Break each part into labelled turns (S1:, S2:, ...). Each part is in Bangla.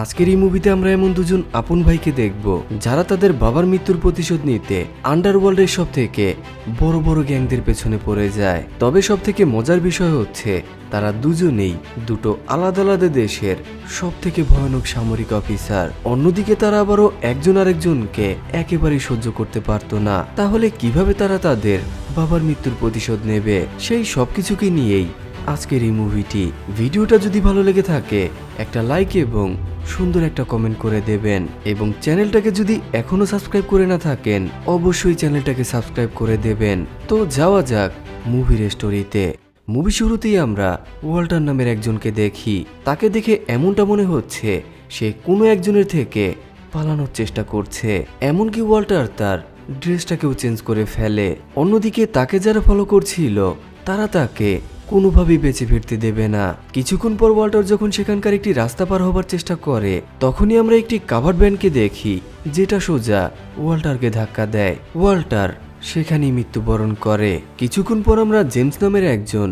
S1: আজকের এই মুভিতে আমরা এমন দুজন আপন ভাইকে দেখব যারা তাদের বাবার মৃত্যুর প্রতিশোধ নিতে আন্ডারওয়ার্ল্ডের সব থেকে বড় বড় গ্যাংদের পেছনে পড়ে যায়। তবে সব থেকে মজার বিষয় হচ্ছে তারা দুজনেই দুটো আলাদা আলাদা দেশের সব থেকে ভয়ানক সামরিক অফিসার। অন্যদিকে তারা আবারও একজন আরেকজনকে একেবারেই সহ্য করতে পারতো না। তাহলে কিভাবে তারা তাদের বাবার মৃত্যুর প্রতিশোধ নেবে, সেই সবকিছুকে নিয়েই আজকের এই মুভিটি। ভিডিওটা যদি ভালো লেগে থাকে একটা লাইক এবং সুন্দর একটা কমেন্ট করে দেবেন, এবং চ্যানেলটাকে যদি এখনো সাবস্ক্রাইব করে না থাকেন অবশ্যই চ্যানেলটাকে সাবস্ক্রাইব করে দেবেন। তো যাওয়া যাক মুভির স্টোরিতে। মুভি শুরুতেই আমরা ওয়াল্টার নামের একজনকে দেখি। তাকে দেখে এমনটা মনে হচ্ছে সে কোনো একজনের থেকে পালানোর চেষ্টা করছে। এমনকি ওয়াল্টার তার ড্রেসটাকেও চেঞ্জ করে ফেলে। অন্যদিকে তাকে যারা ফলো করছিল তারা তাকে কোনোভাবেই বেঁচে ফিরতে দেবে না। কিছুক্ষণ পর ওয়াল্টার যখন সেখানকার একটি রাস্তা পার হবার চেষ্টা করে তখনই আমরা একটি কাভার্ড ভ্যানকে দেখি যেটা সোজা ওয়াল্টারকে ধাক্কা দেয়। ওয়াল্টার সেখানেই মৃত্যুবরণ করে। কিছুক্ষণ পর আমরা জেমস নামের একজন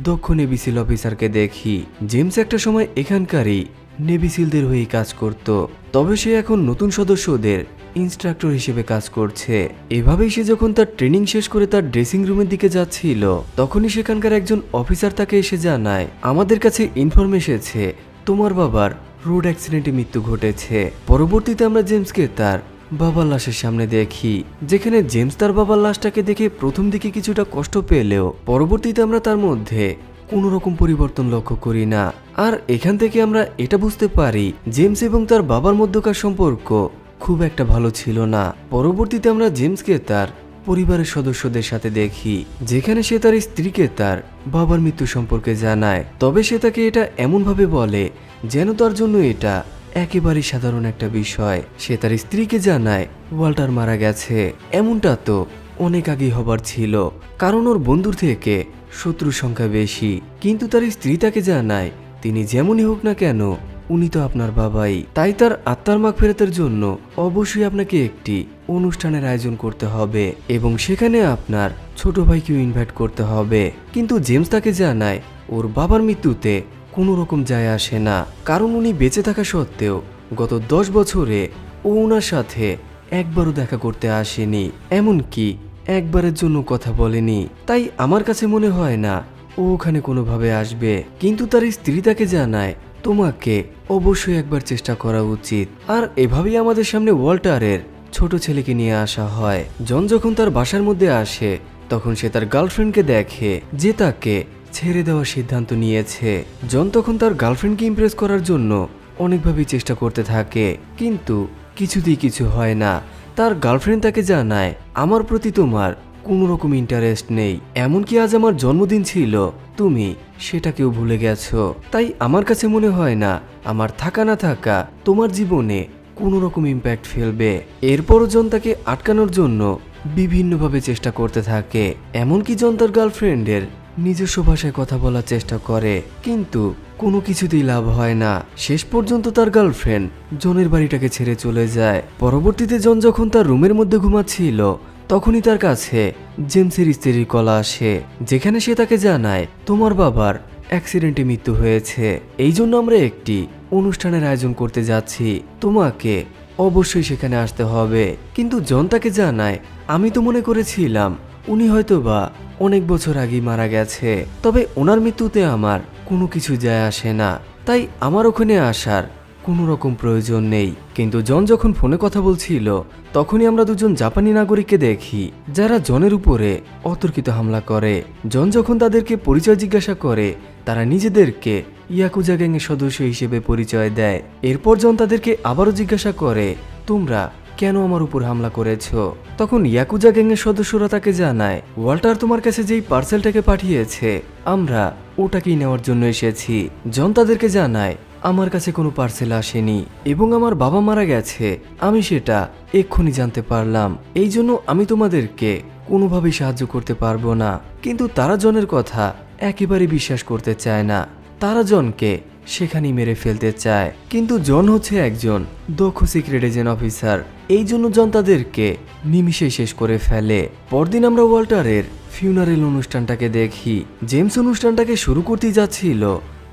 S1: দক্ষ নেভি সিল অফিসারকে দেখি। জেমস একটা সময় এখানকারই নেভি সিলদের হয়ে কাজ করত, তবে সে এখন নতুন সদস্যদের ইনস্ট্রাক্টর হিসেবে কাজ করছে। এভাবেই সে যখন তার ট্রেনিং শেষ করে তার ড্রেসিং রুমের দিকে যাচ্ছিল তখনই সেখানকার একজন অফিসার তাকে এসে জানায়, আমাদের কাছে ইনফরমেশন এসেছে তোমার বাবার রোড অ্যাক্সিডেন্টে মৃত্যু ঘটেছে। পরবর্তীতে আমরা জেমসকে তার বাবার লাশের সামনে দেখি, যেখানে জেমস তার বাবার লাশটাকে দেখে প্রথম দিকে কিছুটা কষ্ট পেলেও পরবর্তীতে আমরা তার মধ্যে কোনো রকম পরিবর্তন লক্ষ্য করি না। আর এখান থেকে আমরা এটা বুঝতে পারি জেমস এবং তার বাবার মধ্যকার সম্পর্ক খুব একটা ভালো ছিল না। পরবর্তীতে আমরা জেমসকে তার পরিবারের সদস্যদের সাথে দেখি, যেখানে সে তার স্ত্রীকে তার বাবার মৃত্যু সম্পর্কে জানায়। তবে সে তাকে এটা এমনভাবে বলে যেন তার জন্য এটা একেবারেই সাধারণ একটা বিষয়। সে তার স্ত্রীকে জানায় ওয়াল্টার মারা গেছে। এমনটা তো অনেক আগেই হবার ছিল, কারণ ওর বন্ধুর থেকে শত্রুর সংখ্যা বেশি। কিন্তু তার স্ত্রী তাকে জানায় তিনি যেমনই হোক না কেন উনি তো আপনার বাবাই, তাই তার আত্মার মাগফিরাতের জন্য অবশ্যই আপনাকে একটি অনুষ্ঠানের আয়োজন করতে হবে এবং সেখানে আপনার ছোট ভাইকেও ইনভাইট করতে হবে। কিন্তু জেমস তাকে জানায় ওর বাবার মৃত্যুতে কোনো রকম যায় আসে না, কারণ উনি বেঁচে থাকা সত্ত্বেও গত 10 বছরে ও ওনার সাথে একবারও দেখা করতে আসেনি, এমনকি একবারের জন্য কথা বলেনি। তাই আমার কাছে মনে হয় না ও ওখানে কোনোভাবে আসবে। কিন্তু তার স্ত্রী তাকে জানায় তোমাকে অবশ্যই একবার চেষ্টা করা উচিত। আর এভাবেই আমাদের সামনে ওয়াল্টারের ছোট ছেলেকে নিয়ে আসা হয়। জন যখন তার বাসার মধ্যে আসে তখন সে তার গার্লফ্রেন্ডকে দেখে যে তাকে ছেড়ে দেওয়ার সিদ্ধান্ত নিয়েছে। জন তখন তার গার্লফ্রেন্ডকে ইমপ্রেস করার জন্য অনেকভাবেই চেষ্টা করতে থাকে, কিন্তু কিছুতেই কিছু হয় না। তার গার্লফ্রেন্ড তাকে জানায় আমার প্রতি তোমার কোনো রকম ইন্টারেস্ট নেই, এমনকি আজ আমার জন্মদিন ছিল তুমি সেটাকেও ভুলে গেছো। তাই আমার কাছে মনে হয় না আমার থাকা না থাকা তোমার জীবনে কোনো রকম ইম্প্যাক্ট ফেলবে। এরপরও জন তাকে আটকানোর জন্য বিভিন্নভাবে চেষ্টা করতে থাকে, এমনকি জন তার গার্লফ্রেন্ডের নিজস্ব ভাষায় কথা বলার চেষ্টা করে, কিন্তু কোনো কিছুতেই লাভ হয় না। শেষ পর্যন্ত তার গার্লফ্রেন্ড জনের বাড়িটাকে ছেড়ে চলে যায়। পরবর্তীতে জন যখন তার রুমের মধ্যে ঘুমাচ্ছিল তখনই তার কাছে জেমসের স্ত্রীর কল আসে, যেখানে সে তাকে জানায় তোমার বাবার অ্যাক্সিডেন্টে মৃত্যু হয়েছে, এই জন্য আমরা একটি অনুষ্ঠানের আয়োজন করতে যাচ্ছি, তোমাকে অবশ্যই সেখানে আসতে হবে। কিন্তু জন তাকে জানায় আমি তো মনে করেছিলাম উনি হয়তোবা অনেক বছর আগেই মারা গেছে, তবে ওনার মৃত্যুতে আমার কোনো কিছু যায় আসে না, তাই আমার ওখানে আসার কোনো রকম প্রয়োজন নেই। কিন্তু জন যখন ফোনে কথা বলছিল তখনই আমরা দুজন জাপানি নাগরিককে দেখি যারা জনের উপরে অতর্কিত হামলা করে। জন যখন তাদেরকে পরিচয় জিজ্ঞাসা করে তারা নিজেদেরকে ইয়াকুজা গ্যাংয়ের সদস্য হিসেবে পরিচয় দেয়। এরপর জন তাদেরকে আবারও জিজ্ঞাসা করে তোমরা কেন আমার উপর হামলা করেছো? তখন ইয়াকুজা গ্যাংয়ের সদস্যরা তাকে জানায় ওয়াল্টার তোমার কাছে যেই পার্সেলটাকে পাঠিয়েছে আমরা ওটাকেই নেওয়ার জন্য এসেছি। জন তাদেরকে জানায় আমার কাছে কোনো পার্সেল আসেনি এবং আমার বাবা মারা গেছে আমি সেটা এক্ষুনি জানতে পারলাম, এই জন্য আমি তোমাদেরকে কোনোভাবেই সাহায্য করতে পারবো না। কিন্তু তারা জনের কথা একেবারে বিশ্বাস করতে চায় না, তারা জনকে সেখানেই মেরে ফেলতে চায়। কিন্তু জন হচ্ছে একজন দক্ষ সিক্রেট এজেন্ট অফিসার, এই জন্য জন তাদেরকে নিমিষেই শেষ করে ফেলে। পরদিন আমরা ওয়াল্টারের ফিউনারেল অনুষ্ঠানটাকে দেখি। জেমস অনুষ্ঠানটাকে শুরু করতে যাচ্ছিল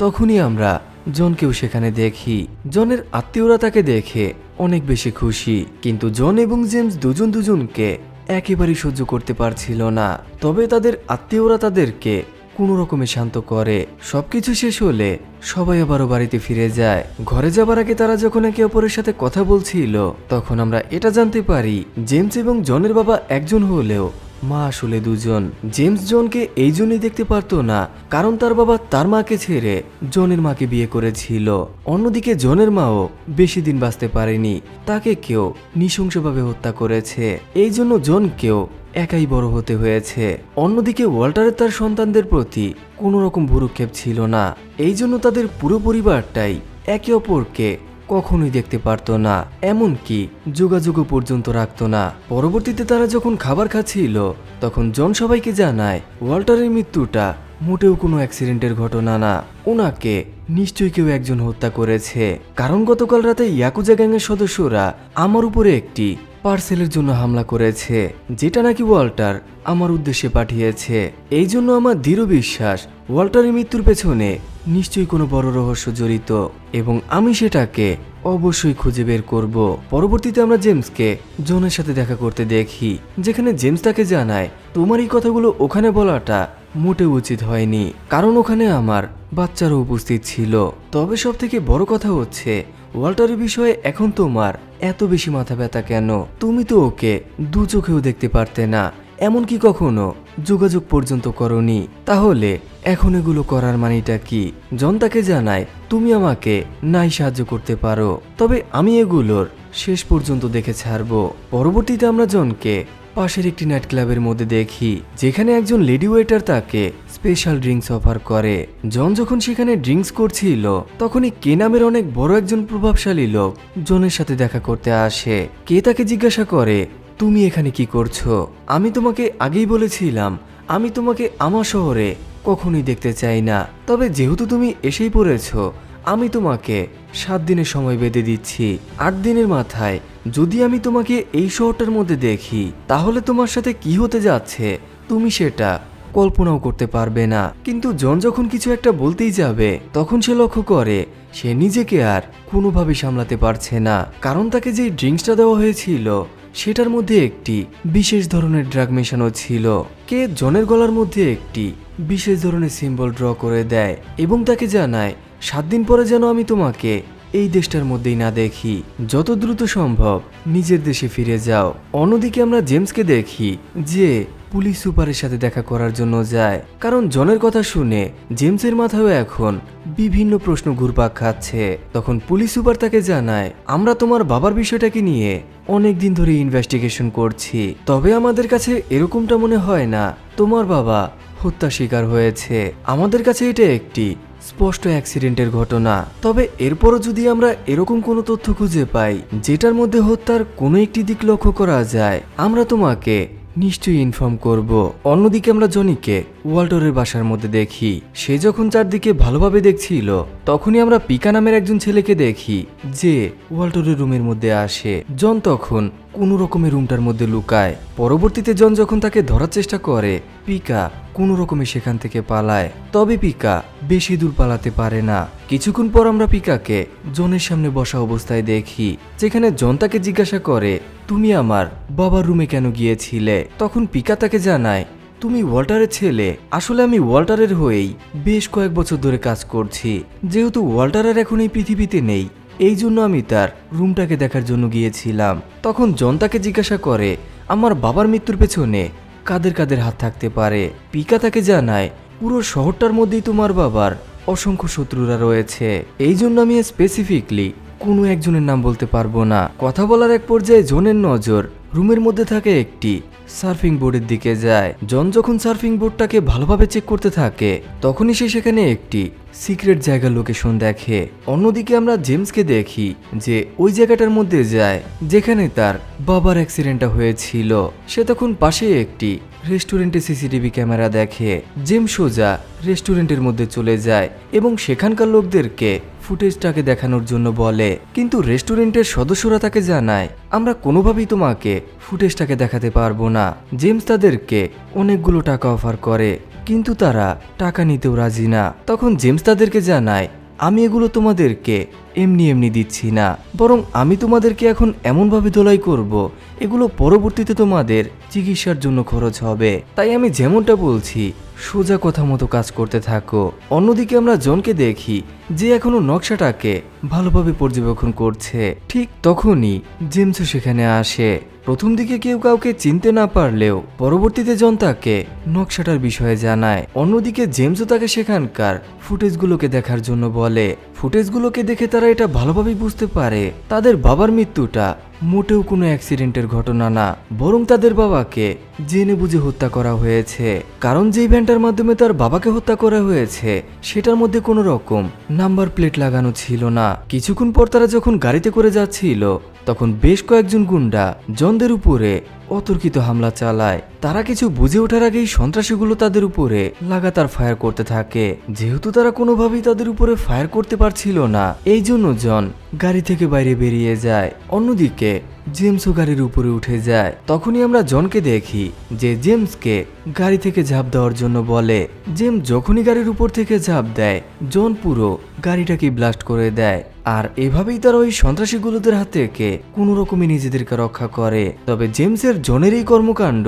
S1: তখনই আমরা জনকেও সেখানে দেখি। জনের আত্মীয়রা তাকে দেখে অনেক বেশি খুশি, কিন্তু জন এবং জেমস দুজন দুজনকে একেবারেই সহ্য করতে পারছিল না। তবে তাদের আত্মীয়রা তাদেরকে কোনো রকমে শান্ত করে। সবকিছু শেষ হলে সবাই আবারও বাড়িতে ফিরে যায়। ঘরে যাবার আগে তারা যখন একে অপরের সাথে কথা বলছিল, তখন আমরা এটা জানতে পারি জেমস এবং জনের বাবা একজন হলেও মা আসলে দুজন। জেমস জনকে এই জন্যই দেখতে পারতো না কারণ তার বাবা তার মাকে ছেড়ে জনের মাকে বিয়ে করেছিল। অন্যদিকে জনের মাও বেশি দিন বাঁচতে পারেনি, তাকে কেউ নৃশংসভাবে হত্যা করেছে। এই জন্য জনকেও একাই বড় হতে হয়েছে। অন্যদিকে ওয়াল্টারের তার সন্তানদের প্রতি কোনো রকম ভ্রুক্ষেপ ছিল না, এই জন্য তাদের পুরো পরিবারটাই একে অপরকে কখনোই দেখতে পারতো না, এমনকি যোগাযোগও পর্যন্ত রাখতো না। পরবর্তীতে তারা যখন খাবার খাচ্ছিল, তখন জন সবাইকে জানায় ওয়াল্টারের মৃত্যুটা মোটেও কোনো অ্যাক্সিডেন্টের ঘটনা না, ওনাকে নিশ্চয়ই কেউ একজন হত্যা করেছে। কারণ গতকাল রাতে ইয়াকুজা গ্যাংয়ের সদস্যরা আমার উপরে একটি পার্সেলের জন্য হামলা করেছে, যেটা নাকি ওয়াল্টার আমার উদ্দেশ্যে পাঠিয়েছে। এই জন্য আমার দৃঢ় বিশ্বাস ওয়াল্টারের মৃত্যুর পেছনে নিশ্চয়ই কোনো বড় রহস্য জড়িত, এবং আমি সেটাকে অবশ্যই খুঁজে বের করব। পরবর্তীতে আমরা জেমসকে জনের সাথে দেখা করতে দেখি, যেখানে জেমস তাকে জানায় তোমার এই কথাগুলো ওখানে বলাটা মোটেও উচিত হয়নি, কারণ ওখানে আমার বাচ্চারও উপস্থিত ছিল। তবে সব থেকে বড় কথা হচ্ছে ওয়াল্টারের বিষয়ে এখন তোমার এত বেশি মাথা ব্যথা কেন? তুমি তো ওকে দু চোখেও দেখতে পারতে না, এমনকি কখনো যোগাযোগ পর্যন্ত করনি, তাহলে এখন এগুলো করার মানেটা কি? জন তাকে জানায় তুমি আমাকে নাই সাহায্য করতে পারো, তবে আমি এগুলোর শেষ পর্যন্ত দেখে ছাড়বো। পরবর্তীতে আমরা জনকে পাশের একটি নাইট ক্লাবের মধ্যে দেখি, যেখানে একজন লেডি ওয়েটার তাকে স্পেশাল ড্রিঙ্কস অফার করে। জন যখন সেখানে ড্রিঙ্কস করছিল, তখনই কে নামের অনেক বড় একজন প্রভাবশালী লোক জনের সাথে দেখা করতে আসে। কে তাকে জিজ্ঞাসা করে তুমি এখানে কি করছো? আমি তোমাকে আগেই বলেছিলাম আমি তোমাকে আমার শহরে কখনোই দেখতে চাই না, তবে যেহেতু তুমি এসেই পড়েছো, আমি তোমাকে 7 দিনের সময় বেঁধে দিচ্ছি। 8 দিনের মাথায় যদি আমি তোমাকে এই শহরটার মধ্যে দেখি, তাহলে তোমার সাথে কি হতে যাচ্ছে তুমি সেটা কল্পনাও করতে পারবে না। কিন্তু জন যখন কিছু একটা বলতেই যাবে, তখন সে লক্ষ্য করে সে নিজেকে আর কোনোভাবে সামলাতে পারছে না, কারণ তাকে যে ড্রিঙ্কসটা দেওয়া হয়েছিল সেটার মধ্যে একটি বিশেষ ধরনের ড্রাগ মেশানো ছিল। কে জনের গলার মধ্যে একটি বিশেষ ধরনের সিম্বল ড্র করে দেয় এবং তাকে জানায় 7 দিন পরে যেন আমি তোমাকে এই দেশটার মধ্যেই না দেখি, যত দ্রুত সম্ভব নিজের দেশে ফিরে যাও। অন্যদিকে আমরা জেমসকে দেখি যে পুলিশ সুপারের সাথে দেখা করার জন্য যায়, কারণ জনের কথা শুনে জেমসের মাথায়ও এখন বিভিন্ন প্রশ্ন ঘুরপাক খাচ্ছে। তখন পুলিশ সুপার তাকে জানায় আমরা তোমার বাবার বিষয়টাকে নিয়ে অনেক দিন ধরে ইনভেস্টিগেশন করছি, তবে আমাদের কাছে এরকমটা মনে হয় না তোমার বাবা হত্যা শিকার হয়েছে। আমাদের কাছে এটা একটি স্পষ্ট অ্যাক্সিডেন্টের ঘটনা, তবে এরপরও যদি আমরা এরকম কোনো তথ্য খুঁজে পাই যেটার মধ্যে হত্যার কোনো একটি দিক লক্ষ্য করা যায়, আমরা তোমাকে নিশ্চয়ই ইনফর্ম করব। অন্যদিকে আমরা জনিকে ওয়াল্টারের বাসার মধ্যে দেখি, সে যখন চারদিকে ভালোভাবে দেখছিল, তখনই আমরা পিকা নামের একজন ছেলেকে দেখি যে ওয়াল্টারের রুমের মধ্যে আসে। জন তখন কোনো রকমের রুমটার মধ্যে লুকায়। পরবর্তীতে জন যখন তাকে ধরার চেষ্টা করে, পিকা কোনো রকমে সেখান থেকে পালায়, তবে পিকা বেশি দূর পালাতে পারে না। কিছুক্ষণ পর আমরা পিকাকে জনের সামনে বসা অবস্থায় দেখি, যেখানে জন তাকে জিজ্ঞাসা করে তুমি আমার বাবার রুমে কেন গিয়েছিলে? তখন পিকা তাকে জানায় তুমি ওয়াল্টারের ছেলে। আসলে আমি ওয়াল্টারের হয়েই বেশ কয়েক বছর ধরে কাজ করছি, যেহেতু ওয়াল্টারের এখন এই পৃথিবীতে নেই, এই জন্য আমি তার রুমটাকে দেখার জন্য গিয়েছিলাম। তখন জন তাকে জিজ্ঞাসা করে আমার বাবার মৃত্যুর পেছনে কাদের কাদের হাত থাকতে পারে? পিকা তাকে জানায় পুরো শহরটার মধ্যেই তোমার বাবার অসংখ্য শত্রুরা রয়েছে, এই জন্য আমি স্পেসিফিকলি কোনো একজনের নাম বলতে পারবো না। কথা বলার এক পর্যায়ে জনের নজর রুমের মধ্যে থাকে একটি সার্ফিং বোর্ডের দিকে যায়। জন যখন সার্ফিং বোর্ডটাকে ভালোভাবে চেক করতে থাকে, তখনই সে সেখানে একটি সিক্রেট জায়গার লোকেশন দেখে। অন্যদিকে আমরা জেমসকে দেখি যে ওই জায়গাটার মধ্যে যায় যেখানে তার বাবার অ্যাক্সিডেন্টটা হয়েছিল। সে তখন পাশে একটি রেস্টুরেন্টে সিসিটিভি ক্যামেরা দেখে। জেমস সোজা রেস্টুরেন্টের মধ্যে চলে যায় এবং সেখানকার লোকদেরকে ফুটেজটাকে দেখানোর জন্য বলে, কিন্তু রেস্টুরেন্টের সদস্যরা তাকে জানায় আমরা কোনোভাবেই তোমাকে ফুটেজটাকে দেখাতে পারবো না। জেমস তাদেরকে অনেকগুলো টাকা অফার করে, কিন্তু তারা টাকা নিতেও রাজি না। তখন জেমস তাদেরকে জানায় আমি এগুলো তোমাদেরকে এমনি এমনি দিচ্ছি না, বরং আমি তোমাদেরকে এখন এমনভাবে ধোলাই করব এগুলো পরবর্তীতে তোমাদের চিকিৎসার জন্য খরচ হবে। তাই আমি যেমনটা বলছি সোজা কথা মতো কাজ করতে থাকো। অন্যদিকে আমরা জনকে দেখি যে এখনো নকশাটাকে ভালোভাবে পর্যবেক্ষণ করছে। ঠিক তখনই জেমসও সেখানে আসে। প্রথম দিকে কেউ কাউকে চিনতে না পারলেও পরবর্তীতে জন তাকে নকশাটার বিষয়ে জানায়। অন্যদিকে জেমসও তাকে সেখানকার ফুটেজগুলোকে দেখার জন্য বলে। ফুটেজগুলোকে দেখে তারা এটা ভালোভাবে বুঝতে পারে তাদের বাবার মৃত্যুটা মোটেও কোনো অ্যাক্সিডেন্টের ঘটনা না, বরং তাদের বাবাকে জেনে বুঝে হত্যা করা হয়েছে। কারণ যেই ভ্যানটার মাধ্যমে তার বাবাকে হত্যা করা হয়েছে সেটার মধ্যে কোনো রকম নাম্বার প্লেট লাগানো ছিল না। কিছুক্ষণ পর তারা যখন গাড়িতে করে যাচ্ছিল তখন বেশ কয়েকজন গুন্ডা জনদের উপরে অতর্কিত হামলা চালায়। তারা কিছু বুঝে ওঠার আগেই সন্ত্রাসীগুলো তাদের উপরে লাগাতার ফায়ার করতে থাকে। যেহেতু তারা কোনোভাবেই তাদের উপরে ফায়ার করতে পারছিল না, এই জন্য জন গাড়ি থেকে বাইরে বেরিয়ে যায়। অন্যদিকে জেমসও গাড়ির উপরে উঠে যায়। তখনই আমরা জনকে দেখি যে জেমসকে গাড়ি থেকে ঝাঁপ দেওয়ার জন্য বলে। জেমস যখনই গাড়ির উপর থেকে ঝাঁপ দেয় জন পুরো গাড়িটাকে ব্লাস্ট করে দেয়। আর এভাবেই তারা ওই সন্ত্রাসীগুলোদের হাত থেকে কোনো রকমে নিজেদেরকে রক্ষা করে। তবে জেমসের জনের এই কর্মকাণ্ড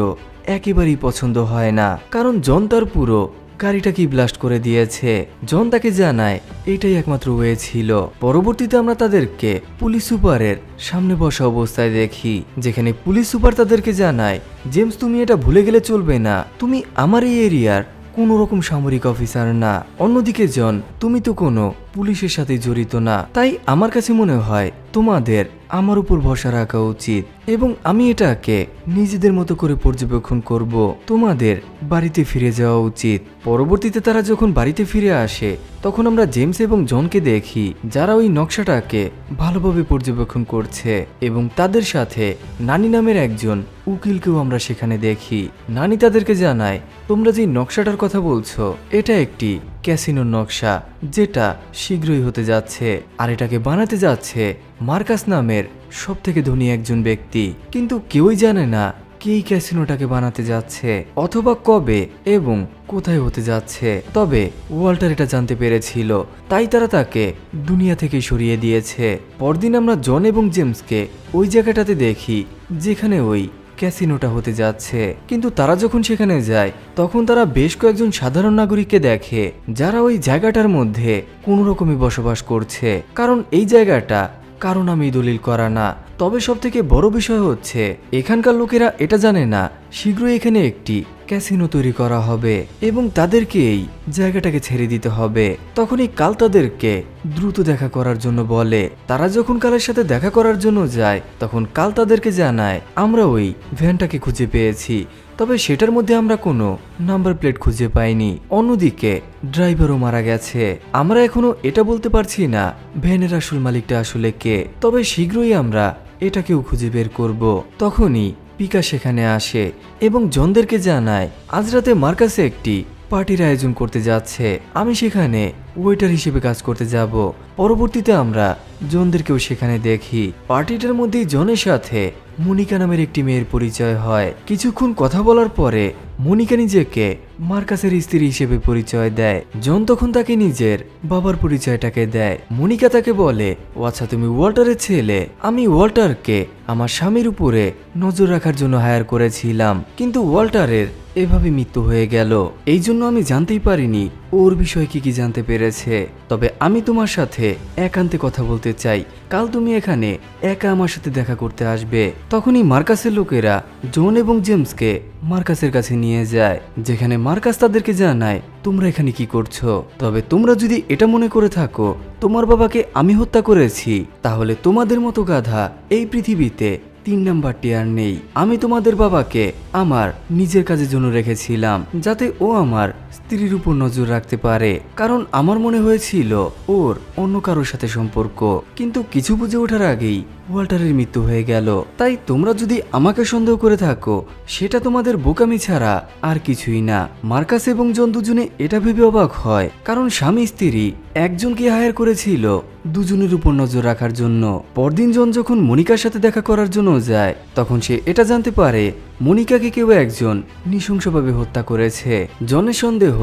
S1: একেবারেই পছন্দ হয় না, কারণ জন তার পুরো গাড়িটাকে ব্লাস্ট করে দিয়েছে। জন তাকে জানায় এটাই একমাত্র ওয়ে ছিল। পরবর্তীতে আমরা তাদেরকে পুলিশ সুপারের সামনে বসা অবস্থায় দেখি, যেখানে পুলিশ সুপার তাদেরকে জানায় জেমস তুমি এটা ভুলে গেলে চলবে না, তুমি আমার এই এরিয়ার কোনো রকম সামরিক অফিসার না। অন্যদিকে জন তুমি তো কোনো পুলিশের সাথে জড়িত না, তাই আমার কাছে মনে হয় তোমাদের আমার উপর ভরসা রাখা উচিত এবং আমি এটাকে নিজেদের মতো করে পর্যবেক্ষণ করব। তোমাদের বাড়িতে ফিরে যাওয়া উচিত। পরবর্তীতে তারা যখন বাড়িতে ফিরে আসে তখন আমরা জেমস এবং জনকে দেখি যারা ওই নকশাটাকে ভালোভাবে পর্যবেক্ষণ করছে এবং তাদের সাথে নানি নামের একজন উকিলকেও আমরা সেখানে দেখি। নানি তাদেরকে জানায় তোমরা যে নকশাটার কথা বলছো এটা একটি ক্যাসিনোর নকশা, যেটা শীঘ্রই হতে যাচ্ছে। আর এটাকে বানাতে যাচ্ছে মার্কাস নামের সবথেকে ধনী একজন ব্যক্তি, কিন্তু কেউই জানে না কে এই ক্যাসিনোটাকে বানাতে যাচ্ছে অথবা কবে এবং কোথায় হতে যাচ্ছে। তবে ওয়াল্টার এটা জানতে পেরেছিল, তাই তারা তাকে দুনিয়া থেকে সরিয়ে দিয়েছে। পরদিন আমরা জন এবং জেমসকে ওই জায়গাটাতে দেখি যেখানে ওই ক্যাসিনোটা হতে যাচ্ছে। কিন্তু তারা যখন সেখানে যায় তখন তারা বেশ কয়েকজন সাধারণ নাগরিককে দেখে যারা ওই জায়গাটার মধ্যে কোনো রকমই বসবাস করছে, কারণ এই জায়গাটা কারো নামেই দলিল করা না। তবে সবথেকে বড় বিষয় হচ্ছে এখানকার লোকেরা এটা জানে না শীঘ্রই এখানে একটি ক্যাসিনো তৈরি করা হবে এবং তাদেরকে এই জায়গাটাকে ছেড়ে দিতে হবে। তখনই কাল তাদেরকে দ্রুত দেখা করার জন্য বলে। তারা যখন কালের সাথে দেখা করার জন্য যায় তখন কাল তাদেরকে জানায় আমরা ওই ভ্যানটাকে খুঁজে পেয়েছি, তবে সেটার মধ্যে আমরা কোনো নাম্বার প্লেট খুঁজে পাইনি। অন্যদিকে ড্রাইভারও মারা গেছে। আমরা এখনো এটা বলতে পারছি না ভ্যানের আসল মালিকটা আসলে কে, তবে শীঘ্রই আমরা এটাকেও খুঁজে বের করব। তখনই পিকা সেখানে আসে এবং জনদেরকে জানায় আজ রাতে মার্কাসে একটি পার্টির আয়োজন করতে যাচ্ছে, আমি সেখানে ওয়েটার হিসেবে কাজ করতে যাব। পরবর্তীতে আমরা জনদেরকেও সেখানে দেখি। পার্টিটার মধ্যেই জনের সাথে মনিকা নামের একটি মেয়ের পরিচয় হয়। কিছুক্ষণ কথা বলার পরে মনিকা নিজেকে মার্কাসের স্ত্রী হিসেবে পরিচয় দেয়। জন তখন তাকে নিজের বাবার পরিচয়টাকে দেয়। মনিকা তাকে বলে ও আচ্ছা তুমি ওয়াল্টারের ছেলে, আমি ওয়াল্টারকে আমার স্বামীর উপরে নজর রাখার জন্য হায়ার করেছিলাম, কিন্তু ওয়াল্টারের এভাবে মৃত্যু হয়ে গেল, এই জন্য আমি জানতেই পারিনি ওর বিষয়ে কি জানতে পেরেছে। তবে আমি তোমার সাথে একান্তে কথা বলতে চাই, কাল তুমি এখানে একা আমার সাথে দেখা করতে আসবে। তখনই মার্কাসের লোকেরা জন এবং জেমসকে মার্কাসের কাছে নিয়ে যায়, যেখানে মার্কাস তাদেরকে জানায় তোমরা এখানে কি করছো। তবে তোমরা যদি এটা মনে করে থাকো তোমার বাবাকে আমি হত্যা করেছি, তাহলে তোমাদের মতো গাধা এই পৃথিবীতে 3 নাম্বারটি আর নেই। আমি তোমাদের বাবাকে আমার নিজের কাজের জন্য রেখেছিলাম, যাতে ও আমার স্ত্রীর উপর নজর রাখতে পারে, কারণ আমার মনে হয়েছিল ওর অন্য কারোর সাথে সম্পর্ক। কিন্তু কিছু বুঝে ওঠার আগেই ওয়াল্টারের মৃত্যু হয়ে গেল। তাই তোমরা যদি আমাকে সন্দেহ করে থাকো সেটা তোমাদের বোকামি ছাড়া আর কিছুই না। মার্কাস এবং জন দুজনে এটা ভেবে অবাক হয়, কারণ স্বামী স্ত্রী একজনকে হায়ার করেছিল দুজনের উপর নজর রাখার জন্য। পরদিন জন যখন মনিকার সাথে দেখা করার জন্য যায় তখন সে এটা জানতে পারে মনিকাকে কেউ একজন নৃশংসভাবে হত্যা করেছে। জনের সন্দেহ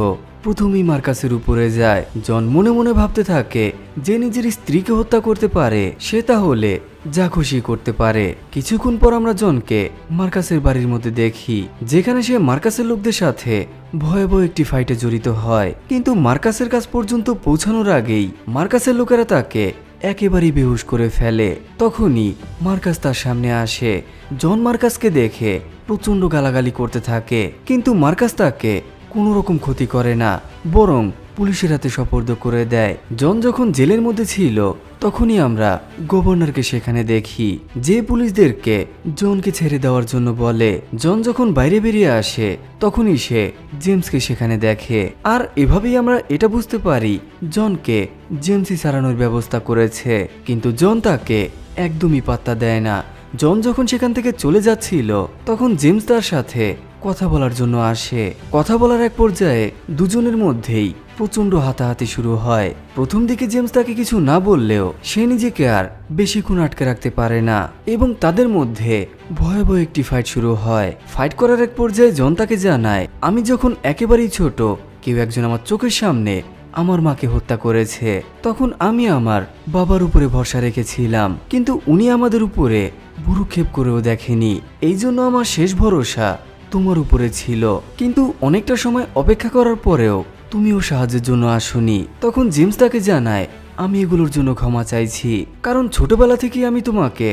S1: প্রথমেই মার্কাসের উপরে যায়। জন মনে মনে ভাবতে থাকে যে নিজের স্ত্রীকে হত্যা করতে পারে সে তাহলে যা খুশি করতে পারে। কিছুক্ষণ পর আমরা জনকে মার্কাসের বাড়ির মধ্যে দেখি, যেখানে সে মার্কাসের লোকদের সাথে ভয়াবহ একটি ফাইটে জড়িত হয়। কিন্তু মার্কাসের কাছ পর্যন্ত পৌঁছানোর আগেই মার্কাসের লোকেরা তাকে একেবারেই বেহুশ করে ফেলে। তখনই মার্কাস তার সামনে আসে। জন মার্কাসকে দেখে প্রচন্ড গালাগালি করতে থাকে, কিন্তু মার্কাস তাকে কোনো রকম ক্ষতি করে না, বরং পুলিশের হাতে সোপর্দ করে দেয়। জন যখন জেলের মধ্যে ছিল তখনই আমরা গভর্নরকে সেখানে দেখি, যে পুলিশদেরকে জনকে ছেড়ে দেওয়ার জন্য বলে। জন যখন বাইরে বেরিয়ে আসে তখনই সে জেমসকে সেখানে দেখে, আর এভাবেই আমরা এটা বুঝতে পারি জনকে জেমসই সারানোর ব্যবস্থা করেছে। কিন্তু জন তাকে একদমই পাত্তা দেয় না। জন যখন সেখান থেকে চলে যাচ্ছিল তখন জেমস তার সাথে কথা বলার জন্য আসে। কথা বলার এক পর্যায়ে দুজনের মধ্যেই প্রচন্ড হাতাহাতি শুরু হয়। প্রথম দিকে জেমস তাকে কিছু না বললেও সে নিজেকে আর বেশিক্ষণ আটকে রাখতে পারে না এবং তাদের মধ্যে ভয়াবহ একটি ফাইট শুরু হয়। ফাইট করার এক পর্যায়ে জন তাকে জানায়, আমি যখন একেবারেই ছোট কেউ একজন আমার চোখের সামনে আমার মাকে হত্যা করেছে, তখন আমি আমার বাবার উপরে ভরসা রেখেছিলাম, কিন্তু উনি আমাদের উপরে ভ্রুক্ষেপ করেও দেখেনি। এই জন্য আমার শেষ ভরসা তোমার উপরে ছিল, কিন্তু অনেকটা সময় অপেক্ষা করার পরেও তুমিও সাহায্যের জন্য আসোনি। তখন জেমস তাকে জানায়, আমি এগুলোর জন্য ক্ষমা চাইছি, কারণ ছোটবেলা থেকে আমি তোমাকে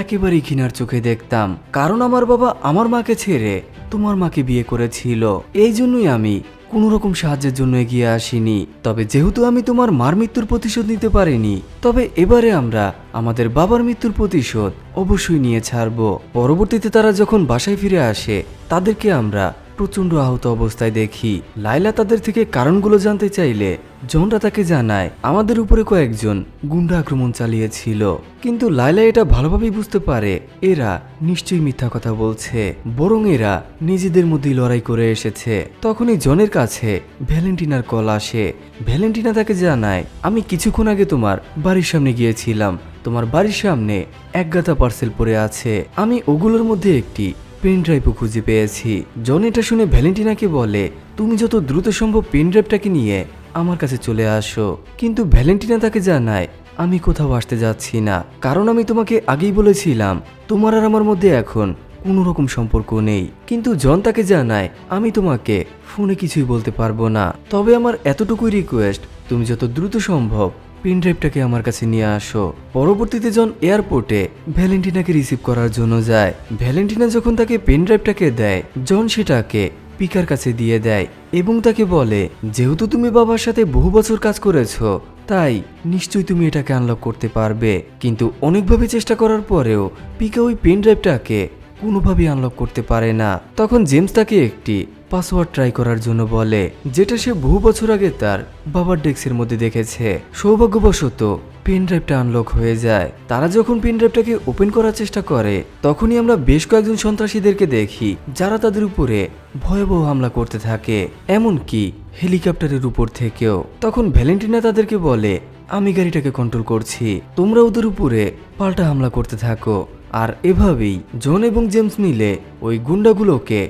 S1: একেবারেই ঘৃণার চোখে দেখতাম, কারণ আমার বাবা আমার মাকে ছেড়ে তোমার মাকে বিয়ে করেছিল। এই জন্যই আমি কোনো রকম সাহায্যের জন্য এগিয়ে আসিনি। তবে যেহেতু আমি তোমার মার মৃত্যুর প্রতিশোধ নিতে পারিনি, তবে এবারে আমরা আমাদের বাবার মৃত্যুর প্রতিশোধ অবশ্যই নিয়ে ছাড়ব। পরবর্তীতে তারা যখন বাসায় ফিরে আসে তাদেরকে আমরা প্রচন্ড আহত অবস্থায় দেখি। লাইলা তাদের থেকে কারণগুলো জানতে চাইলে জনরা তাকে জানায় আমাদের উপরে কয়েকজন গুন্ডা আক্রমণ চালিয়েছিল, কিন্তু লাইলা এটা ভালোভাবেই বুঝতে পারে এরা নিশ্চয়ই মিথ্যা কথা বলছে, বরং এরা নিজেদের মধ্যেই লড়াই করে এসেছে। তখনই জনের কাছে ভ্যালেন্টিনার কল আসে। ভ্যালেন্টিনা তাকে জানায়, আমি কিছুক্ষণ আগে তোমার বাড়ির সামনে গিয়েছিলাম, তোমার বাড়ির সামনে এক গাদা পার্সেল পড়ে আছে, আমি ওগুলোর মধ্যে একটি পেন ড্রাইভও খুঁজে পেয়েছি। জন এটা শুনে ভ্যালেন্টিনাকে বলে, তুমি যত দ্রুত সম্ভব পেন ড্রাইভটাকে নিয়ে আমার কাছে চলে আসো। কিন্তু ভ্যালেন্টিনা তাকে জানায়, আমি কোথাও আসতে যাচ্ছি না, কারণ আমি তোমাকে আগেই বলেছিলাম তোমার আর আমার মধ্যে এখন কোনো রকম সম্পর্ক নেই। কিন্তু জন তাকে জানায়, আমি তোমাকে ফোনে কিছুই বলতে পারবো না, তবে আমার এতটুকুই রিকোয়েস্ট, তুমি যত দ্রুত সম্ভব পেন ড্রাইভটাকে আমার কাছে নিয়ে আসো। পরবর্তীতে জন এয়ারপোর্টে ভ্যালেন্টিনাকে রিসিভ করার জন্য যায়। ভ্যালেন্টিনা যখন তাকে পেন ড্রাইভটাকে দেয়, জন সেটাকে পিকার কাছে দিয়ে দেয় এবং তাকে বলে, যেহেতু তুমি বাবার সাথে বহু বছর কাজ করেছো তাই নিশ্চয়ই তুমি এটাকে আনলক করতে পারবে। কিন্তু অনেকভাবে চেষ্টা করার পরেও পিকা ওই পেন ড্রাইভটাকে কোনোভাবেই আনলক করতে পারে না। তখন জেমস তাকে একটি পাসওয়ার্ড ট্রাই করার জন্য বলে, যেটা সে বহু বছর আগে তার বাবার ডেস্কের মধ্যে দেখেছে। সৌভাগ্যবশত পেন ড্রাইভটা আনলক হয়ে যায়। তারা যখন পেন ড্রাইভটাকে ওপেন করার চেষ্টা করে তখনই আমরা বেশ কয়েকজন সন্ত্রাসীদেরকে দেখি, যারা তাদের উপরে ভয়াবহ হামলা করতে থাকে, এমনকি হেলিকপ্টারের উপর থেকেও। তখন ভ্যালেন্টিনা তাদেরকে বলে, আমি গাড়িটাকে কন্ট্রোল করছি, তোমরা ওদের উপরে পাল্টা হামলা করতে থাকো। আর এভাবেই জন এবং জেমস মিলে ওই গুন্ডাগুলোকে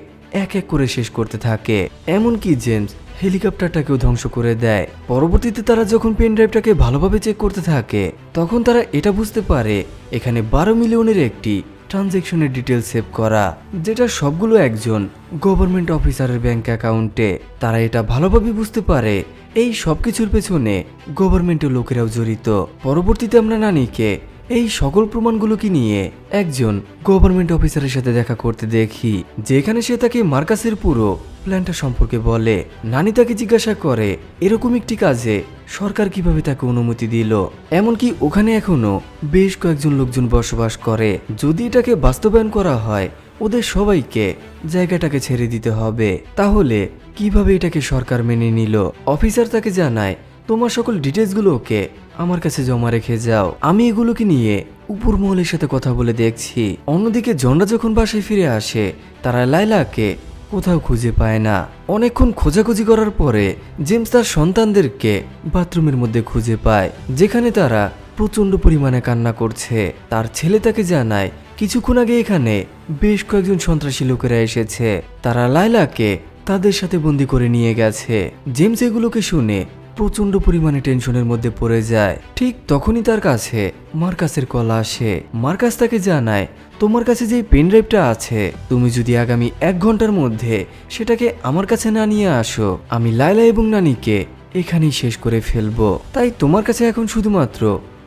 S1: এক এক করে শেষ করতে থাকে, এমনকি জেমস হেলিকপ্টারটাকেও ধ্বংস করে দেয়। পরবর্তীতে তারা যখন পেন ড্রাইভটাকে ভালোভাবে চেক করতে থাকে তখন তারা এটা বুঝতে পারে এখানে 12 মিলিয়নের একটি ট্রানজ্যাকশনের ডিটেল সেভ করা, যেটা সবগুলো একজন গভর্নমেন্ট অফিসারের ব্যাংক অ্যাকাউন্টে। তারা এটা ভালোভাবে বুঝতে পারে এই সব কিছুর পেছনে গভর্নমেন্টের লোকেরাও জড়িত। পরবর্তীতে আমরা নানিকে এই সকল প্রমাণগুলোকে নিয়ে একজন গভর্নমেন্ট অফিসারের সাথে দেখা করতে দেখি, যেখানে সে তাকে মার্কাসের পুরো প্ল্যানটা সম্পর্কে বলে। নানি তাকে জিজ্ঞাসা করে এরকম একটি কাজে সরকার কিভাবে তাকে অনুমতি দিল, এমনকি ওখানে এখনো বেশ কয়েকজন লোকজন বসবাস করে। যদি এটাকে বাস্তবায়ন করা হয় ওদের সবাইকে জায়গাটাকে ছেড়ে দিতে হবে, তাহলে কিভাবে এটাকে সরকার মেনে নিল? অফিসার তাকে জানায়, তোমার সকল ডিটেলসগুলোকে আমার কাছে জমা রেখে যাও, আমি এগুলোকে নিয়ে উপর মহলের সাথে কথা বলে দেখছি। অন্যদিকে জনরা যখন বাসায় ফিরে আসে তারা লাইলাকে কোথাও খুঁজে পায় না। অনেকক্ষণ খোঁজাখুঁজি করার পরে জেমস তার সন্তানদেরকে বাথরুমের মধ্যে খুঁজে পায়, যেখানে তারা প্রচন্ড পরিমাণে কান্না করছে। তার ছেলে তাকে জানায়, কিছুক্ষণ আগে এখানে বেশ কয়েকজন সন্ত্রাসী লোকেরা এসেছে, তারা লাইলাকে তাদের সাথে বন্দি করে নিয়ে গেছে। জেমস এগুলোকে শুনে প্রচন্ড পরিমাণে টেনশনের মধ্যে পড়ে যায়। ঠিক তখনই তার কাছে মার্কাসের কল আসে। মার্কাস তাকে জানায়, তোমার কাছে যে পেন ড্রাইভটা আছে, তুমি যদি আগামী 1 ঘন্টার মধ্যে সেটাকে আমার কাছে না নিয়ে আসো, আমি লায়লা এবং নানিকে এখানেই শেষ করে ফেলবো। তাই তোমার কাছে এখন শুধুমাত্র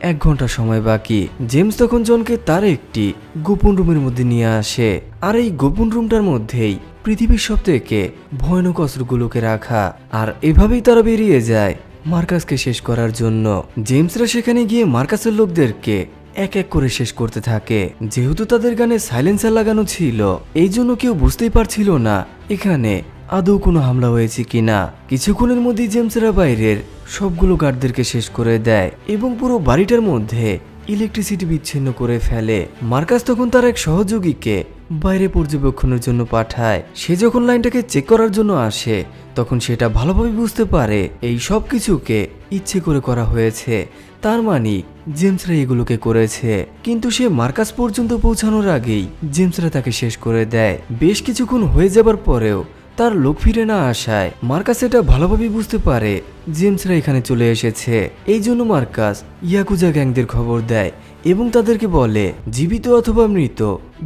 S1: 1 ঘন্টা সময় বাকি। জেমস তখন জনকে তার একটি গোপন রুমের মধ্যে নিয়ে আসে, আর এই গোপন রুমটার মধ্যেই পৃথিবীর সবথেকে ভয়ানক অস্ত্রগুলোকে রাখা। আর এভাবেই তারা বেরিয়ে যায় মার্কাসকে শেষ করার জন্য। জেমসরা সেখানে গিয়ে মার্কাসের লোকদেরকে এক এক করে শেষ করতে থাকে। যেহেতু তাদের গানে সাইলেন্সার লাগানো ছিল, এই জন্য কেউ বুঝতেই পারছিল না এখানে আদৌ কোনো হামলা হয়েছে কিনা। কিছুক্ষণের মধ্যেই জেমসরা বাইরের সবগুলো গার্ডদেরকে শেষ করে দেয় এবং পুরো বাড়িটার মধ্যে ইলেকট্রিসিটি বিচ্ছিন্ন করে ফেলে। মার্কাস তখন তার এক সহযোগীকে বাইরে পর্যবেক্ষণের জন্য পাঠায়। সে যখন লাইনটাকে চেক করার জন্য আসে, তখন সেটা ভালোভাবে বুঝতে পারে এই সব কিছুকে ইচ্ছে করে করা হয়েছে। তার মানে জেমসরা এগুলোকে করেছে। কিন্তু সে মার্কাস পর্যন্ত পৌঁছানোর আগেই জেমসরা তাকে শেষ করে দেয়। বেশ কিছুক্ষণ হয়ে যাবার পরেও তার লোক ফিরে না আসায় মার্কাস এটা ভালোভাবে বুঝতে পারে জেমসরা এখানে চলে এসেছে। এই জন্য মার্কাস ইয়াকুজা গ্যাংদের খবর দেয় এবং তাদেরকে বলে, জীবিত অথবা মৃত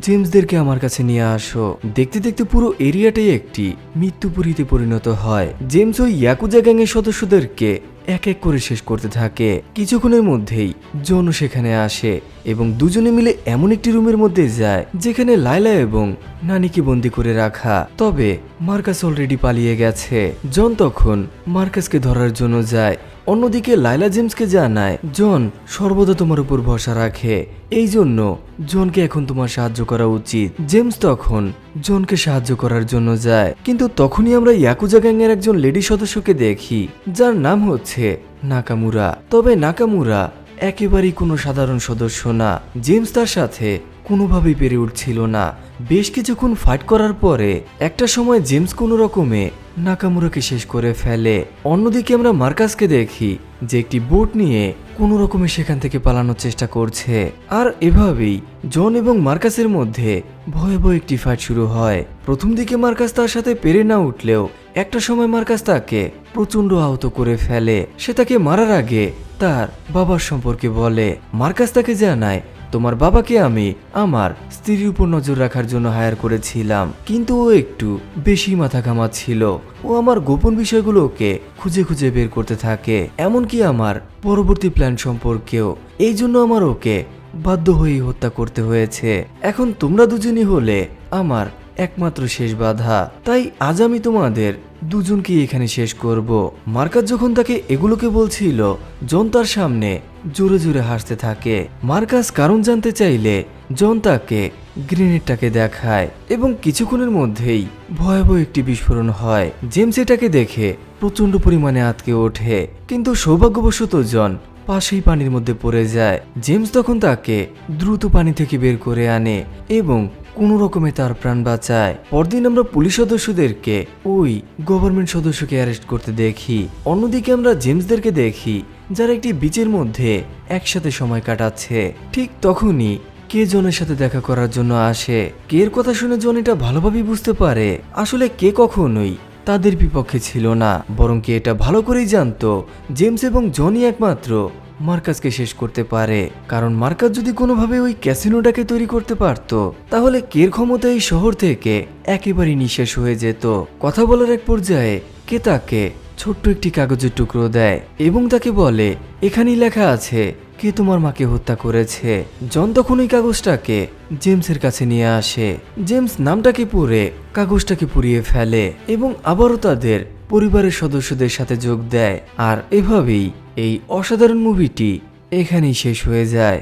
S1: জেমসদেরকে আমার কাছে নিয়ে আসো। দেখতে দেখতে পুরো এরিয়াটাই একটি মৃত্যুপুরীতে পরিণত হয়। জেমস ওই ইয়াকুজা গ্যাংয়ের সদস্যদেরকে এক এক করে শেষ করতে থাকে। কিছুক্ষণের মধ্যেই জনও সেখানে আসে এবং দুজনে মিলে এমন একটি রুমের মধ্যে যায় যেখানে লায়লা এবং নানিকে বন্দি করে রাখা। তবে মার্কাস অলরেডি পালিয়ে গেছে। জন তখন মার্কাসকে ধরার জন্য যায়। অন্যদিকে লায়লা জেমসকে জানায়, জন সর্বদা তোমার উপর ভরসা রাখে, এই জন্য জনকে এখন তোমার সাহায্য করা উচিত। জেমস তখন জনকে সাহায্য করার জন্য যায়, কিন্তু তখনই আমরা ইয়াকুজা গ্যাংয়ের একজন লেডি সদস্যকে দেখি যার নাম হচ্ছে নাকামুরা। তবে নাকামুরা একেবারেই কোনো সাধারণ সদস্য না। জেমস তার সাথে কোনোভাবেই পেরে উঠছিল না। বেশ কিছুক্ষণ ফাইট করার পরে একটা সময় জেমস কোনো রকমে নাকামুরাকে শেষ করে ফেলে। অন্যদিকে আমরা মার্কাসকে দেখি যে একটি বোট নিয়ে কোনো রকমে সেখান থেকে পালানোর চেষ্টা করছে। আর এভাবেই জন এবং মার্কাসের মধ্যে ভয়াবহ একটি ফাইট শুরু হয়। প্রথম দিকে মার্কাস তার সাথে পেরে না উঠলেও একটা সময় মার্কাস তাকে প্রচন্ড আহত করে ফেলে। সে তাকে মারার আগে তার বাবার সম্পর্কে বলে। মার্কাস তাকে জানায়, তোমার বাবাকে আমি আমার স্ত্রীর উপর নজর রাখার জন্য হায়ার করেছিলাম, কিন্তু ও একটু বেশি মাথা ঘামাচ্ছিল। ও আমার গোপন বিষয়গুলোকে খুঁজে খুঁজে বের করতে থাকে, এমনকি আমার পরবর্তী প্ল্যান সম্পর্কেও। এই জন্য আমার ওকে বাধ্য হয়েই হত্যা করতে হয়েছে। এখন তোমরা দুজনই হলে আমার একমাত্র শেষ বাধা, তাই আজ আমি তোমাদের দুজনকে এখানে শেষ করব। মার্কাস যখন তাকে এগুলোকে বলছিল, জন তার সামনে জোরে জোরে হাসতে থাকে। মার্কাস কারণ জানতে চাইলে জন তাকে গ্রেনেডটাকে দেখায় এবং কিছুক্ষণের মধ্যেই ভয়াবহ একটি বিস্ফোরণ হয়। জেমস এটাকে দেখে প্রচন্ড পরিমাণে আঁতকে ওঠে, কিন্তু সৌভাগ্যবশত জন পাশেই পানির মধ্যে পড়ে যায়। জেমস তখন তাকে দ্রুত পানি থেকে বের করে আনে এবং কোনো রকমে তার প্রাণ বাঁচায়। পরদিন আমরা পুলিশ সদস্যদেরকে ওই গভর্নমেন্ট সদস্যকে অ্যারেস্ট করতে দেখি। অন্যদিকে আমরা জেমসদেরকে দেখি যারা একটি বিচের মধ্যে একসাথে সময় কাটাচ্ছে। ঠিক তখনই কে জনের সাথে দেখা করার জন্য আসে। কের কথা শুনে জন এটা ভালোভাবেই বুঝতে পারে আসলে কে কখনোই তাদের বিপক্ষে ছিল না, বরং কে এটা ভালো করেই জানতো জেমস এবং জনই একমাত্র মার্কাসকে শেষ করতে পারে। কারণ মার্কাস যদি কোনোভাবে ওই ক্যাসিনোটাকে তৈরি করতে পারত, তাহলে কের ক্ষমতা এই শহর থেকে একেবারেই নিঃশেষ হয়ে যেত। কথা বলার এক পর্যায়ে কে তাকে ছোট্ট একটি কাগজের টুকরো দেয় এবং তাকে বলে, এখানেই লেখা আছে কে তোমার মাকে হত্যা করেছে। জন তখন ওই কাগজটাকে জেমসের কাছে নিয়ে আসে। জেমস নামটাকে পড়ে কাগজটাকে পুড়িয়ে ফেলে এবং আবারও তাদের পরিবারের সদস্যদের সাথে যোগ দেয়। আর এভাবেই এই অসাধারণ মুভিটি এখানেই শেষ হয়ে যায়।